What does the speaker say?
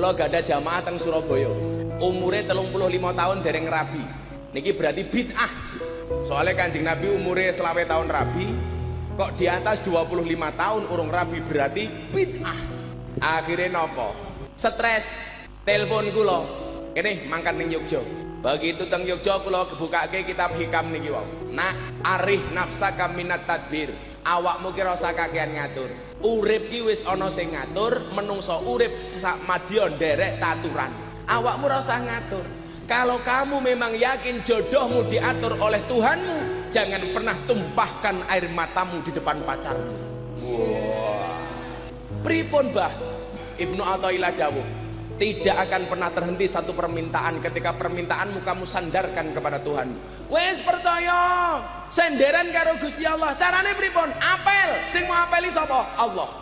Kula gak ada jamaah teng Surabaya. Umure 35 tahun dereng rabi. Niki berarti bid'ah. Soalnya Kanjeng Nabi umure 20 tahun rabi, kok di atas 25 tahun urung rabi berarti bid'ah. Akhirnya nopo? Stres. Telepon kula. Kene mangkat ning Yogya. Begitu teng Yogya kula kebukake kitab hikam niki wau. Nak arih nafsaka minat tadbir. Awakmu ki ora usah kakean ngatur. Urip ki wis ana sing ngatur, menungso urip sak madya nderek taturan. Awakmu ora usah ngatur. Kalau kamu memang yakin jodohmu diatur oleh Tuhanmu, jangan pernah tumpahkan air matamu di depan pacarmu. Wah. Pripun Mbah? Ibnu Athaillah dawuh, tidak akan pernah terhenti satu permintaan ketika permintaanmu kamu sandarkan kepada Tuhan. Wes percaya, senderan karo Gusti Allah. Carane pripun? Apel. Sing mau apeli sapa? Allah.